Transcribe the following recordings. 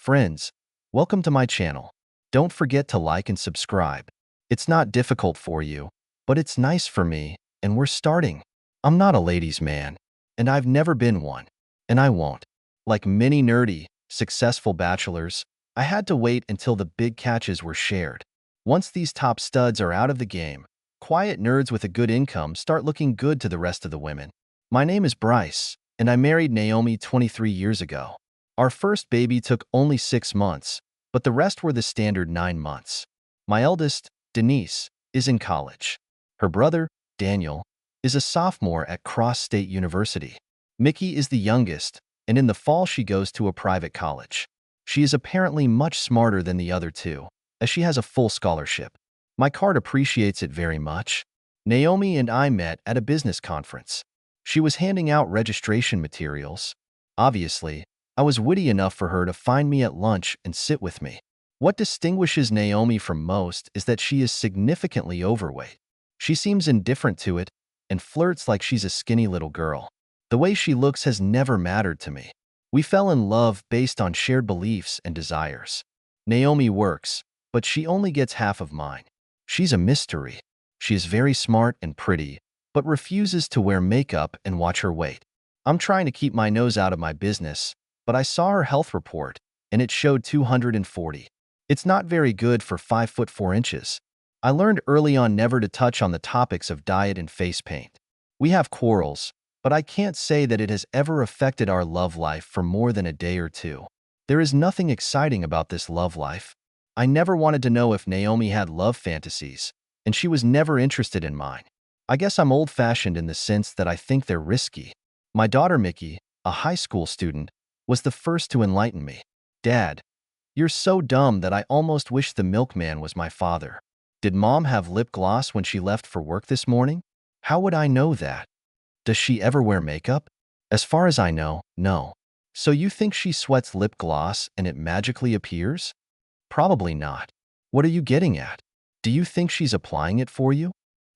Friends, welcome to my channel. Don't forget to like and subscribe. It's not difficult for you, but it's nice for me, and we're starting. I'm not a ladies' man, and I've never been one, and I won't. Like many nerdy, successful bachelors, I had to wait until the big catches were shared. Once these top studs are out of the game, quiet nerds with a good income start looking good to the rest of the women. My name is Bryce, and I married Naomi 23 years ago. Our first baby took only 6 months, but the rest were the standard 9 months. My eldest, Denise, is in college. Her brother, Daniel, is a sophomore at Cross State University. Mickey is the youngest, and in the fall she goes to a private college. She is apparently much smarter than the other two, as she has a full scholarship. My card appreciates it very much. Naomi and I met at a business conference. She was handing out registration materials. Obviously, I was witty enough for her to find me at lunch and sit with me. What distinguishes Naomi from most is that she is significantly overweight. She seems indifferent to it and flirts like she's a skinny little girl. The way she looks has never mattered to me. We fell in love based on shared beliefs and desires. Naomi works, but she only gets half of mine. She's a mystery. She is very smart and pretty, but refuses to wear makeup and watch her weight. I'm trying to keep my nose out of my business, but I saw her health report, and it showed 240. It's not very good for 5 foot 4 inches. I learned early on never to touch on the topics of diet and face paint. We have quarrels, but I can't say that it has ever affected our love life for more than a day or two. There is nothing exciting about this love life. I never wanted to know if Naomi had love fantasies, and she was never interested in mine. I guess I'm old-fashioned in the sense that I think they're risky. My daughter Mickey, a high school student, was the first to enlighten me. Dad, you're so dumb that I almost wish the milkman was my father. Did Mom have lip gloss when she left for work this morning? How would I know that? Does she ever wear makeup? As far as I know, no. So you think she sweats lip gloss and it magically appears? Probably not. What are you getting at? Do you think she's applying it for you?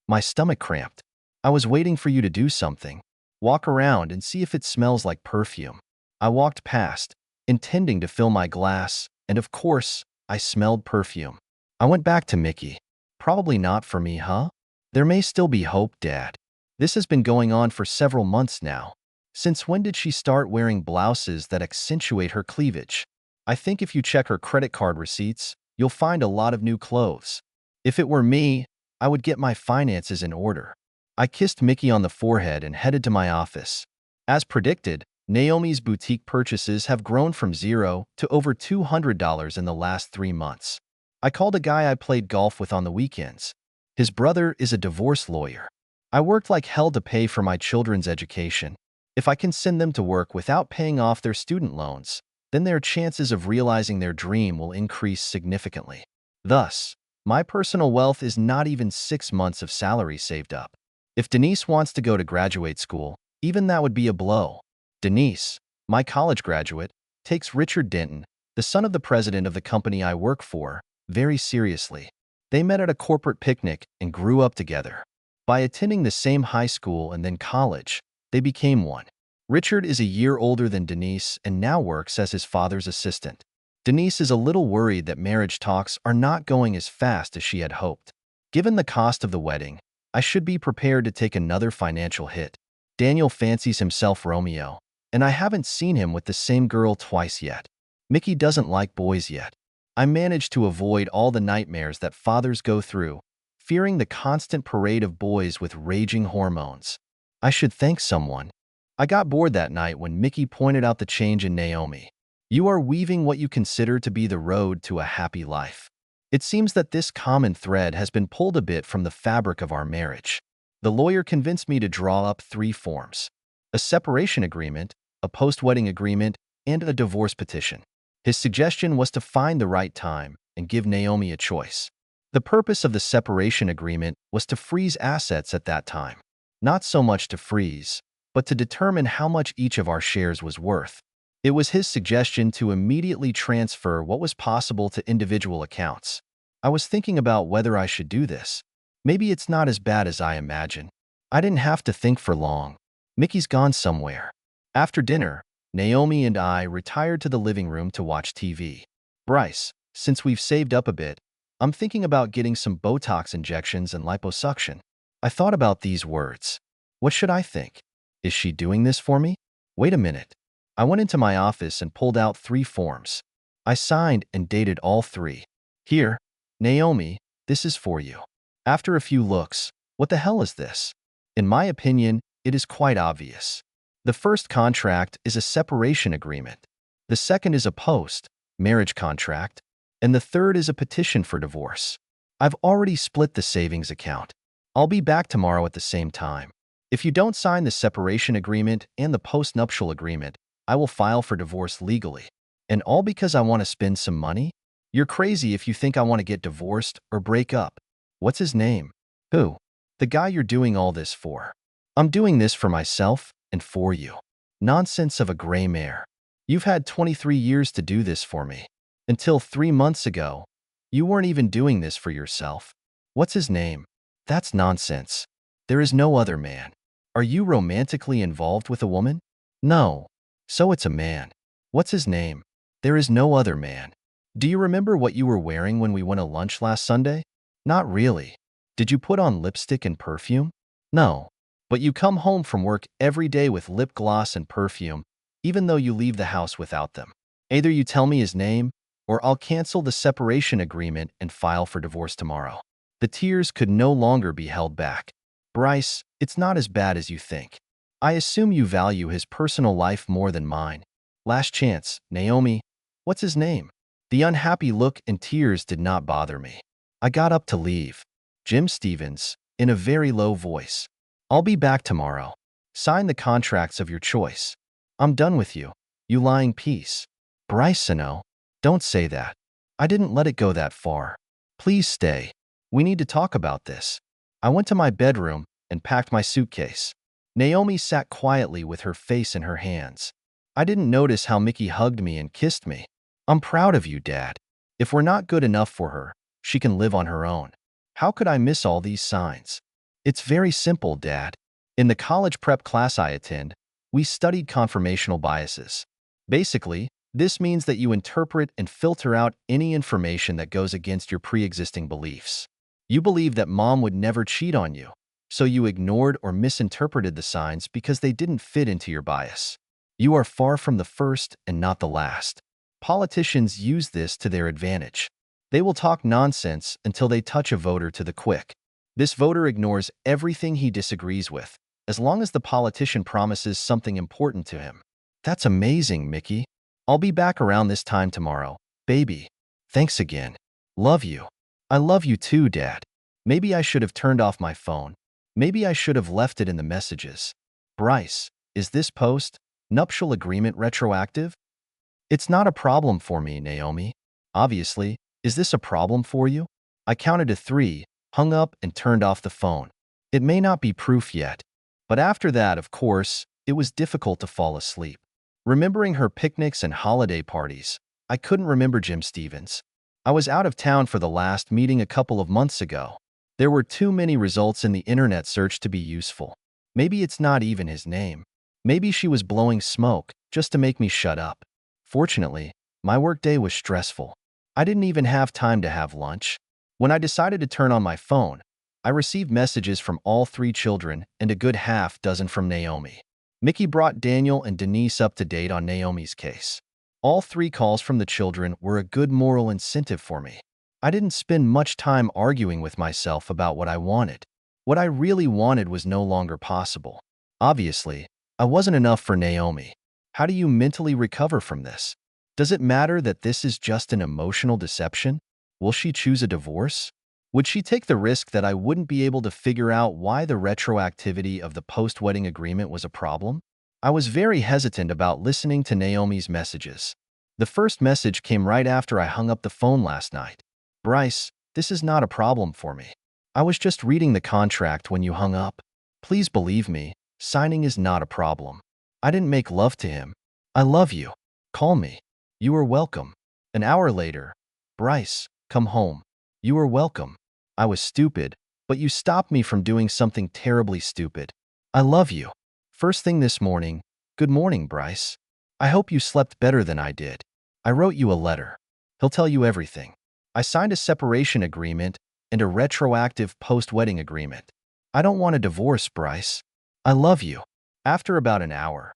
My stomach cramped. I was waiting for you to do something. Walk around and see if it smells like perfume. I walked past, intending to fill my glass, and of course, I smelled perfume. I went back to Mickey. Probably not for me, huh? There may still be hope, Dad. This has been going on for several months now. Since when did she start wearing blouses that accentuate her cleavage? I think if you check her credit card receipts, you'll find a lot of new clothes. If it were me, I would get my finances in order. I kissed Mickey on the forehead and headed to my office. As predicted, Naomi's boutique purchases have grown from $0 to over $200 in the last 3 months. I called a guy I played golf with on the weekends. His brother is a divorce lawyer. I worked like hell to pay for my children's education. If I can send them to work without paying off their student loans, then their chances of realizing their dream will increase significantly. Thus, my personal wealth is not even 6 months of salary saved up. If Denise wants to go to graduate school, even that would be a blow. Denise, my college graduate, takes Richard Denton, the son of the president of the company I work for, very seriously. They met at a corporate picnic and grew up together. By attending the same high school and then college, they became one. Richard is a year older than Denise and now works as his father's assistant. Denise is a little worried that marriage talks are not going as fast as she had hoped. Given the cost of the wedding, I should be prepared to take another financial hit. Daniel fancies himself Romeo, and I haven't seen him with the same girl twice yet. Mickey doesn't like boys yet. I managed to avoid all the nightmares that fathers go through, fearing the constant parade of boys with raging hormones. I should thank someone. I got bored that night when Mickey pointed out the change in Naomi. You are weaving what you consider to be the road to a happy life. It seems that this common thread has been pulled a bit from the fabric of our marriage. The lawyer convinced me to draw up 3 forms: a separation agreement, a post-wedding agreement, and a divorce petition. His suggestion was to find the right time and give Naomi a choice. The purpose of the separation agreement was to freeze assets at that time. Not so much to freeze, but to determine how much each of our shares was worth. It was his suggestion to immediately transfer what was possible to individual accounts. I was thinking about whether I should do this. Maybe it's not as bad as I imagine. I didn't have to think for long. Mickey's gone somewhere. After dinner, Naomi and I retired to the living room to watch TV. Bryce, since we've saved up a bit, I'm thinking about getting some Botox injections and liposuction. I thought about these words. What should I think? Is she doing this for me? Wait a minute. I went into my office and pulled out 3 forms. I signed and dated all 3. Here, Naomi, this is for you. After a few looks, what the hell is this? In my opinion, it is quite obvious. The first contract is a separation agreement. The second is a post-marriage contract. And the third is a petition for divorce. I've already split the savings account. I'll be back tomorrow at the same time. If you don't sign the separation agreement and the post-nuptial agreement, I will file for divorce legally. And all because I want to spend some money? You're crazy if you think I want to get divorced or break up. What's his name? Who? The guy you're doing all this for. I'm doing this for myself and for you. Nonsense of a gray mare. You've had 23 years to do this for me. Until 3 months ago, you weren't even doing this for yourself. What's his name? That's nonsense. There is no other man. Are you romantically involved with a woman? No. So it's a man. What's his name? There is no other man. Do you remember what you were wearing when we went to lunch last Sunday? Not really. Did you put on lipstick and perfume? No. But you come home from work every day with lip gloss and perfume, even though you leave the house without them. Either you tell me his name, or I'll cancel the separation agreement and file for divorce tomorrow. The tears could no longer be held back. Bryce, it's not as bad as you think. I assume you value his personal life more than mine. Last chance, Naomi. What's his name? The unhappy look and tears did not bother me. I got up to leave. Jim Stevens, in a very low voice. I'll be back tomorrow. Sign the contracts of your choice. I'm done with you, you lying piece. Bryce, no. Don't say that. I didn't let it go that far. Please stay. We need to talk about this. I went to my bedroom and packed my suitcase. Naomi sat quietly with her face in her hands. I didn't notice how Mickey hugged me and kissed me. I'm proud of you, Dad. If we're not good enough for her, she can live on her own. How could I miss all these signs? It's very simple, Dad. In the college prep class I attend, we studied confirmational biases. Basically, this means that you interpret and filter out any information that goes against your pre-existing beliefs. You believe that mom would never cheat on you, so you ignored or misinterpreted the signs because they didn't fit into your bias. You are far from the first and not the last. Politicians use this to their advantage. They will talk nonsense until they touch a voter to the quick. This voter ignores everything he disagrees with, as long as the politician promises something important to him. That's amazing, Mickey. I'll be back around this time tomorrow, baby. Thanks again. Love you. I love you too, Dad. Maybe I should have turned off my phone. Maybe I should have left it in the messages. Bryce, is this post-nuptial agreement retroactive? It's not a problem for me, Naomi. Obviously, is this a problem for you? I counted to 3, hung up, and turned off the phone. It may not be proof yet, but after that, of course, it was difficult to fall asleep. Remembering her picnics and holiday parties, I couldn't remember Jim Stevens. I was out of town for the last meeting a couple of months ago. There were too many results in the internet search to be useful. Maybe it's not even his name. Maybe she was blowing smoke just to make me shut up. Fortunately, my workday was stressful. I didn't even have time to have lunch. When I decided to turn on my phone, I received messages from all 3 children and a good half dozen from Naomi. Mickey brought Daniel and Denise up to date on Naomi's case. All 3 calls from the children were a good moral incentive for me. I didn't spend much time arguing with myself about what I wanted. What I really wanted was no longer possible. Obviously, I wasn't enough for Naomi. How do you mentally recover from this? Does it matter that this is just an emotional deception? Will she choose a divorce? Would she take the risk that I wouldn't be able to figure out why the retroactivity of the post-wedding agreement was a problem? I was very hesitant about listening to Naomi's messages. The first message came right after I hung up the phone last night. Bryce, this is not a problem for me. I was just reading the contract when you hung up. Please believe me, signing is not a problem. I didn't make love to him. I love you. Call me. You are welcome. An hour later. Bryce, come home. You are welcome. I was stupid, but you stopped me from doing something terribly stupid. I love you. First thing this morning. Good morning, Bryce. I hope you slept better than I did. I wrote you a letter. He'll tell you everything. I signed a separation agreement and a retroactive post-wedding agreement. I don't want a divorce, Bryce. I love you. After about an hour.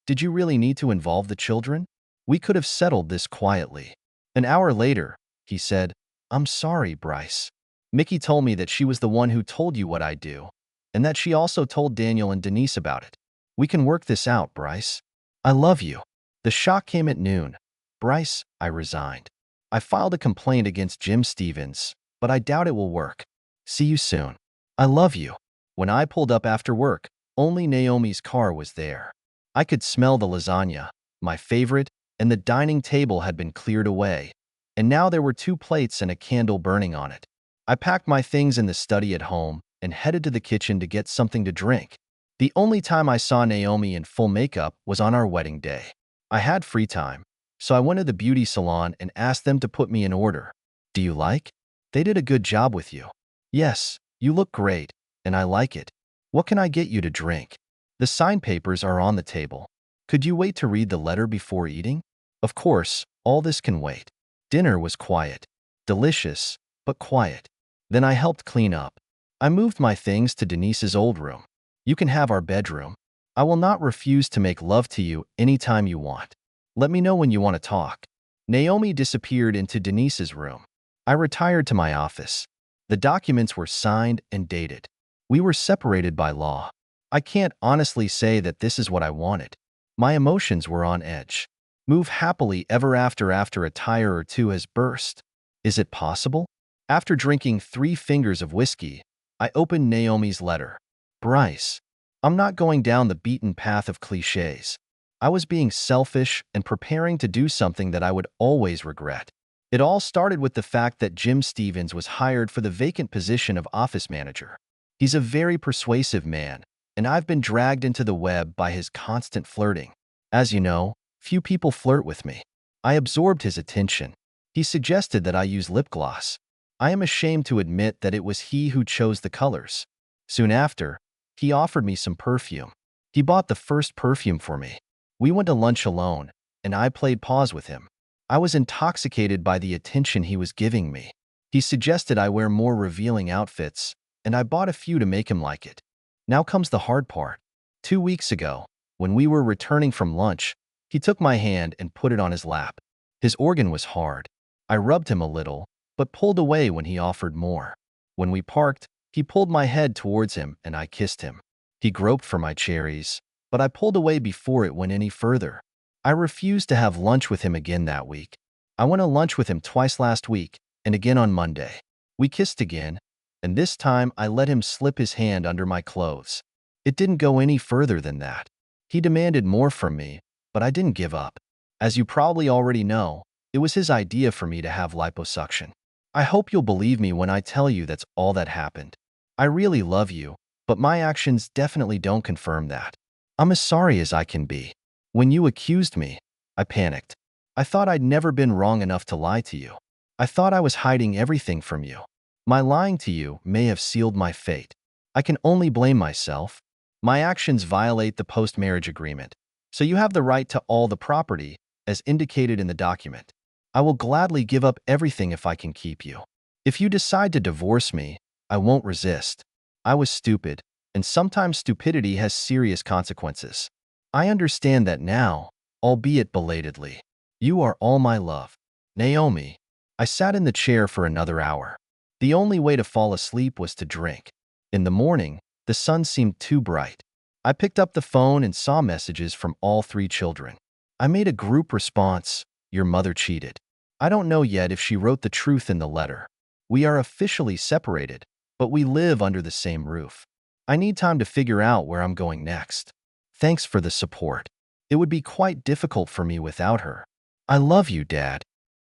Did you really need to involve the children? We could have settled this quietly. An hour later, he said, I'm sorry, Bryce. Mickey told me that she was the one who told you what I do, and that she also told Daniel and Denise about it. We can work this out, Bryce. I love you. The shock came at noon. Bryce, I resigned. I filed a complaint against Jim Stevens, but I doubt it will work. See you soon. I love you. When I pulled up after work, only Naomi's car was there. I could smell the lasagna, my favorite, and the dining table had been cleared away, and now there were 2 plates and a candle burning on it. I packed my things in the study at home and headed to the kitchen to get something to drink. The only time I saw Naomi in full makeup was on our wedding day. I had free time, so I went to the beauty salon and asked them to put me in order. Do you like? They did a good job with you. Yes, you look great, and I like it. What can I get you to drink? The sign papers are on the table. Could you wait to read the letter before eating? Of course, all this can wait. Dinner was quiet. Delicious, but quiet. Then I helped clean up. I moved my things to Denise's old room. You can have our bedroom. I will not refuse to make love to you anytime you want. Let me know when you want to talk. Naomi disappeared into Denise's room. I retired to my office. The documents were signed and dated. We were separated by law. I can't honestly say that this is what I wanted. My emotions were on edge. Move happily ever after a tire or 2 has burst. Is it possible? After drinking 3 fingers of whiskey, I opened Naomi's letter. Bryce, I'm not going down the beaten path of cliches. I was being selfish and preparing to do something that I would always regret. It all started with the fact that Jim Stevens was hired for the vacant position of office manager. He's a very persuasive man, and I've been dragged into the web by his constant flirting. As you know, few people flirt with me. I absorbed his attention. He suggested that I use lip gloss. I am ashamed to admit that it was he who chose the colors. Soon after, he offered me some perfume. He bought the first perfume for me. We went to lunch alone, and I played pause with him. I was intoxicated by the attention he was giving me. He suggested I wear more revealing outfits, and I bought a few to make him like it. Now comes the hard part. 2 weeks ago, when we were returning from lunch, he took my hand and put it on his lap. His organ was hard. I rubbed him a little, but pulled away when he offered more. When we parked, he pulled my head towards him and I kissed him. He groped for my cherries, but I pulled away before it went any further. I refused to have lunch with him again that week. I went to lunch with him twice last week and again on Monday. We kissed again, and this time I let him slip his hand under my clothes. It didn't go any further than that. He demanded more from me, but I didn't give up. As you probably already know, it was his idea for me to have liposuction. I hope you'll believe me when I tell you that's all that happened. I really love you, but my actions definitely don't confirm that. I'm as sorry as I can be. When you accused me, I panicked. I thought I'd never been wrong enough to lie to you. I thought I was hiding everything from you. My lying to you may have sealed my fate. I can only blame myself. My actions violate the post-marriage agreement, so you have the right to all the property, as indicated in the document. I will gladly give up everything if I can keep you. If you decide to divorce me, I won't resist. I was stupid, and sometimes stupidity has serious consequences. I understand that now, albeit belatedly. You are all my love. Naomi. I sat in the chair for another hour. The only way to fall asleep was to drink. In the morning, the sun seemed too bright. I picked up the phone and saw messages from all 3 children. I made a group response, your mother cheated. I don't know yet if she wrote the truth in the letter. We are officially separated, but we live under the same roof. I need time to figure out where I'm going next. Thanks for the support. It would be quite difficult for me without her. I love you, Dad.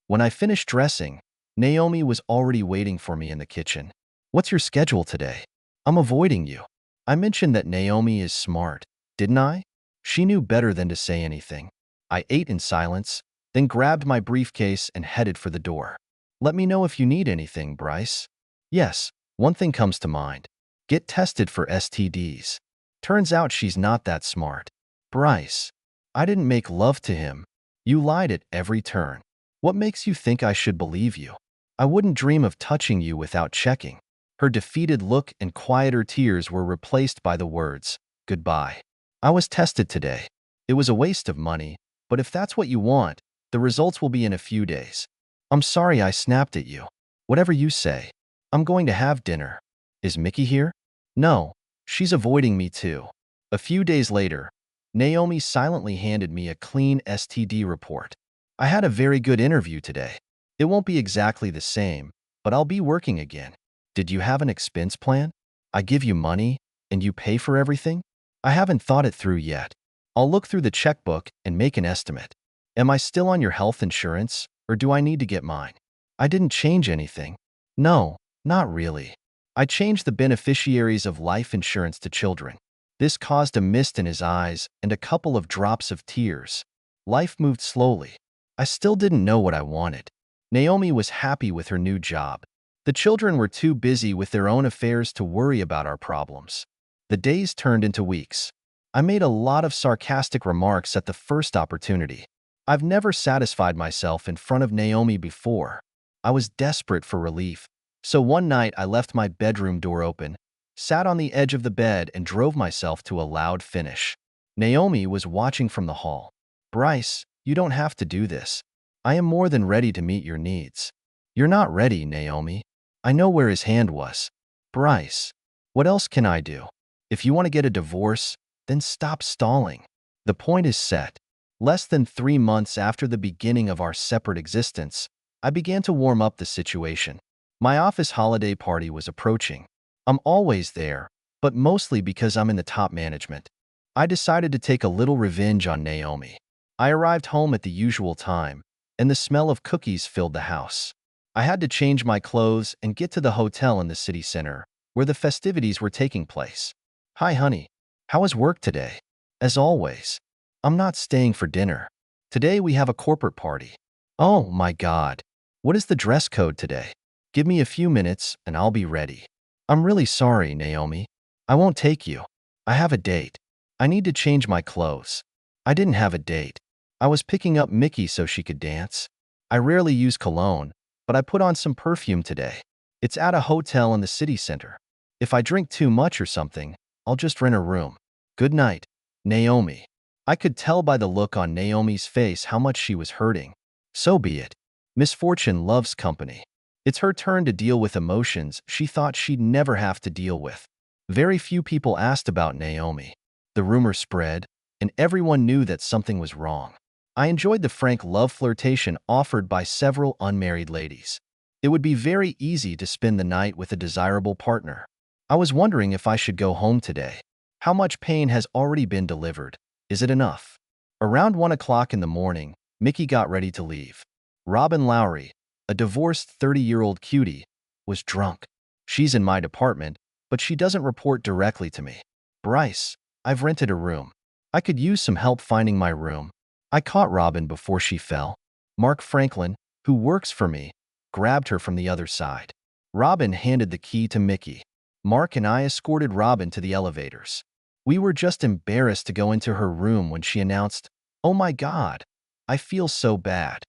When I finished dressing, Naomi was already waiting for me in the kitchen. What's your schedule today? I'm avoiding you. I mentioned that Naomi is smart, didn't I? She knew better than to say anything. I ate in silence, then grabbed my briefcase and headed for the door. Let me know if you need anything, Bryce. Yes, one thing comes to mind. Get tested for STDs. Turns out she's not that smart. Bryce. I didn't make love to him. You lied at every turn. What makes you think I should believe you? I wouldn't dream of touching you without checking. Her defeated look and quieter tears were replaced by the words, goodbye. I was tested today. It was a waste of money, but if that's what you want, the results will be in a few days. I'm sorry I snapped at you. Whatever you say. I'm going to have dinner. Is Mickey here? No, she's avoiding me too. A few days later, Naomi silently handed me a clean STD report. I had a very good interview today. It won't be exactly the same, but I'll be working again. Did you have an expense plan? I give you money, and you pay for everything? I haven't thought it through yet. I'll look through the checkbook and make an estimate. Am I still on your health insurance, or do I need to get mine? I didn't change anything. No, not really. I changed the beneficiaries of life insurance to children. This caused a mist in his eyes and a couple of drops of tears. Life moved slowly. I still didn't know what I wanted. Naomi was happy with her new job. The children were too busy with their own affairs to worry about our problems. The days turned into weeks. I made a lot of sarcastic remarks at the first opportunity. I've never satisfied myself in front of Naomi before. I was desperate for relief. So one night I left my bedroom door open, sat on the edge of the bed and drove myself to a loud finish. Naomi was watching from the hall. Bryce, you don't have to do this. I am more than ready to meet your needs. You're not ready, Naomi. I know where his hand was. Bryce, what else can I do? If you want to get a divorce, then stop stalling. The point is set. Less than 3 months after the beginning of our separate existence, I began to warm up the situation. My office holiday party was approaching. I'm always there, but mostly because I'm in the top management. I decided to take a little revenge on Naomi. I arrived home at the usual time, and the smell of cookies filled the house. I had to change my clothes and get to the hotel in the city center, where the festivities were taking place. Hi, honey. How was work today? As always. I'm not staying for dinner. Today we have a corporate party. Oh my God. What is the dress code today? Give me a few minutes and I'll be ready. I'm really sorry, Naomi. I won't take you. I have a date. I need to change my clothes. I didn't have a date. I was picking up Mickey so she could dance. I rarely use cologne, but I put on some perfume today. It's at a hotel in the city center. If I drink too much or something, I'll just rent a room. Good night, Naomi. I could tell by the look on Naomi's face how much she was hurting. So be it. Misfortune loves company. It's her turn to deal with emotions she thought she'd never have to deal with. Very few people asked about Naomi. The rumor spread, and everyone knew that something was wrong. I enjoyed the frank love flirtation offered by several unmarried ladies. It would be very easy to spend the night with a desirable partner. I was wondering if I should go home today. How much pain has already been delivered? Is it enough? Around 1 o'clock in the morning, Mickey got ready to leave. Robin Lowry, a divorced 30-year-old cutie, was drunk. She's in my department, but she doesn't report directly to me. Bryce, I've rented a room. I could use some help finding my room. I caught Robin before she fell. Mark Franklin, who works for me, grabbed her from the other side. Robin handed the key to Mickey. Mark and I escorted Robin to the elevators. We were just embarrassed to go into her room when she announced, "Oh my God, I feel so bad."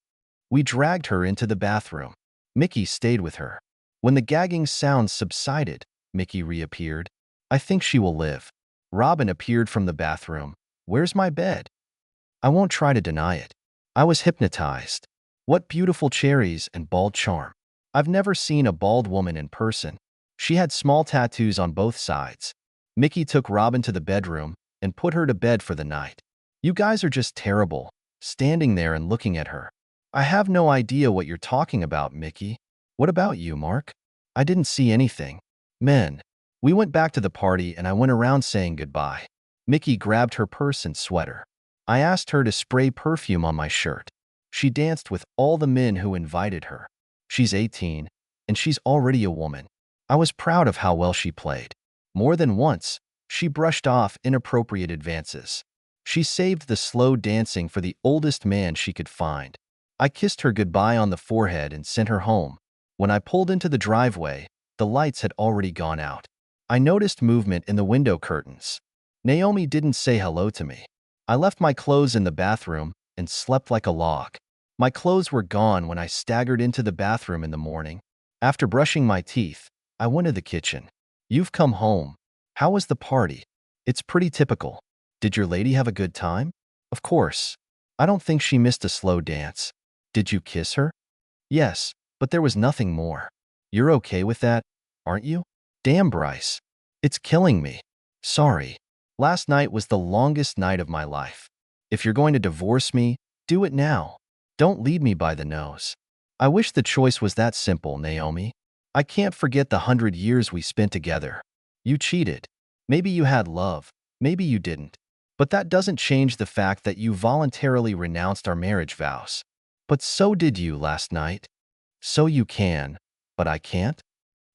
We dragged her into the bathroom. Mickey stayed with her. When the gagging sounds subsided, Mickey reappeared. I think she will live. Robin appeared from the bathroom. Where's my bed? I won't try to deny it. I was hypnotized. What beautiful cherries and bald charm. I've never seen a bald woman in person. She had small tattoos on both sides. Mickey took Robin to the bedroom and put her to bed for the night. You guys are just terrible, standing there and looking at her. I have no idea what you're talking about, Mickey. What about you, Mark? I didn't see anything. Men. We went back to the party and I went around saying goodbye. Mickey grabbed her purse and sweater. I asked her to spray perfume on my shirt. She danced with all the men who invited her. She's 18, and she's already a woman. I was proud of how well she played. More than once, she brushed off inappropriate advances. She saved the slow dancing for the oldest man she could find. I kissed her goodbye on the forehead and sent her home. When I pulled into the driveway, the lights had already gone out. I noticed movement in the window curtains. Naomi didn't say hello to me. I left my clothes in the bathroom and slept like a log. My clothes were gone when I staggered into the bathroom in the morning. After brushing my teeth, I went to the kitchen. You've come home. How was the party? It's pretty typical. Did your lady have a good time? Of course. I don't think she missed a slow dance. Did you kiss her? Yes, but there was nothing more. You're okay with that, aren't you? Damn, Bryce. It's killing me. Sorry. Last night was the longest night of my life. If you're going to divorce me, do it now. Don't lead me by the nose. I wish the choice was that simple, Naomi. I can't forget the 100 years we spent together. You cheated. Maybe you had love. Maybe you didn't. But that doesn't change the fact that you voluntarily renounced our marriage vows. But so did you last night. So you can, but I can't?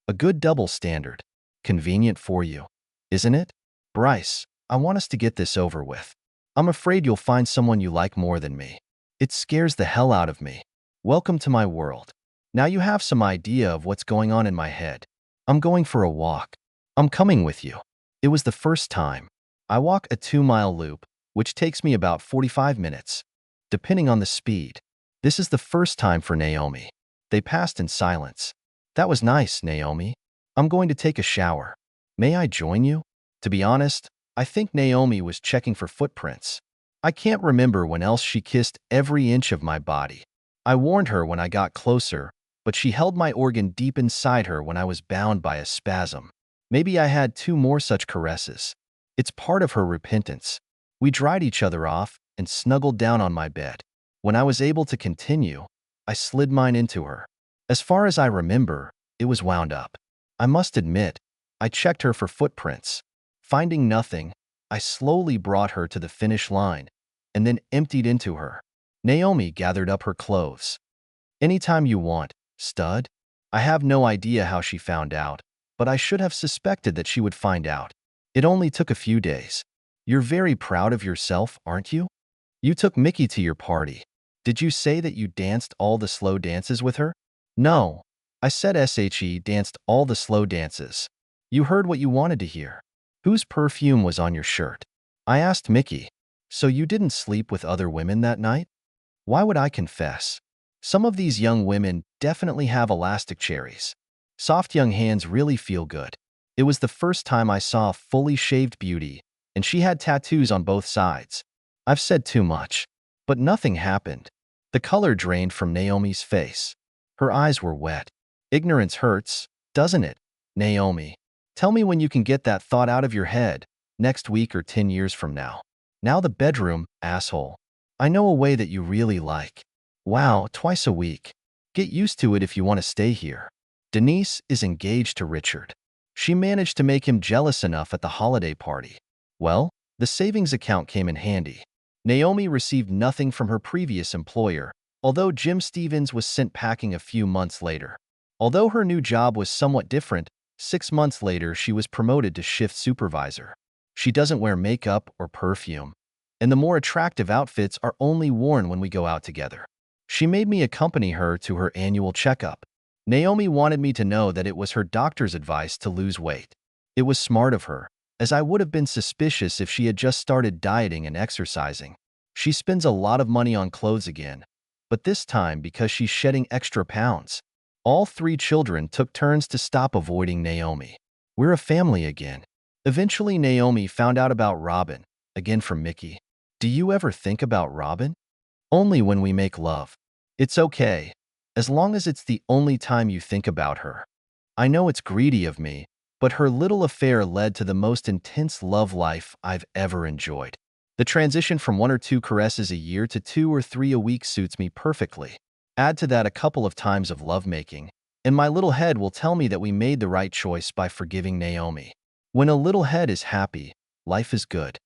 A good double standard. Convenient for you, isn't it? Bryce, I want us to get this over with. I'm afraid you'll find someone you like more than me. It scares the hell out of me. Welcome to my world. Now you have some idea of what's going on in my head. I'm going for a walk. I'm coming with you. It was the first time. I walk a 2-mile loop, which takes me about 45 minutes, depending on the speed. This is the first time for Naomi. They passed in silence. That was nice, Naomi. I'm going to take a shower. May I join you? To be honest, I think Naomi was checking for footprints. I can't remember when else she kissed every inch of my body. I warned her when I got closer, but she held my organ deep inside her when I was bound by a spasm. Maybe I had 2 more such caresses. It's part of her repentance. We dried each other off and snuggled down on my bed. When I was able to continue, I slid mine into her. As far as I remember, it was wound up. I must admit, I checked her for footprints. Finding nothing, I slowly brought her to the finish line and then emptied into her. Naomi gathered up her clothes. Anytime you want, stud. I have no idea how she found out, but I should have suspected that she would find out. It only took a few days. You're very proud of yourself, aren't you? You took Mickey to your party. Did you say that you danced all the slow dances with her? No. I said she danced all the slow dances. You heard what you wanted to hear. Whose perfume was on your shirt? I asked Mickey. So you didn't sleep with other women that night? Why would I confess? Some of these young women definitely have elastic cherries. Soft young hands really feel good. It was the first time I saw a fully shaved beauty, and she had tattoos on both sides. I've said too much, but nothing happened. The color drained from Naomi's face. Her eyes were wet. Ignorance hurts, doesn't it? Naomi, tell me when you can get that thought out of your head, next week or 10 years from now. Now the bedroom, asshole. I know a way that you really like. Wow, twice a week. Get used to it if you want to stay here. Denise is engaged to Richard. She managed to make him jealous enough at the holiday party. Well, the savings account came in handy. Naomi received nothing from her previous employer, although Jim Stevens was sent packing a few months later. Although her new job was somewhat different, 6 months later she was promoted to shift supervisor. She doesn't wear makeup or perfume, and the more attractive outfits are only worn when we go out together. She made me accompany her to her annual checkup. Naomi wanted me to know that it was her doctor's advice to lose weight. It was smart of her, as I would have been suspicious if she had just started dieting and exercising. She spends a lot of money on clothes again, but this time because she's shedding extra pounds. All 3 children took turns to stop avoiding Naomi. We're a family again. Eventually, Naomi found out about Robin, again from Mickey. Do you ever think about Robin? Only when we make love. It's okay, as long as it's the only time you think about her. I know it's greedy of me, but her little affair led to the most intense love life I've ever enjoyed. The transition from 1 or 2 caresses a year to 2 or 3 a week suits me perfectly. Add to that a couple of times of lovemaking, and my little head will tell me that we made the right choice by forgiving Naomi. When a little head is happy, life is good.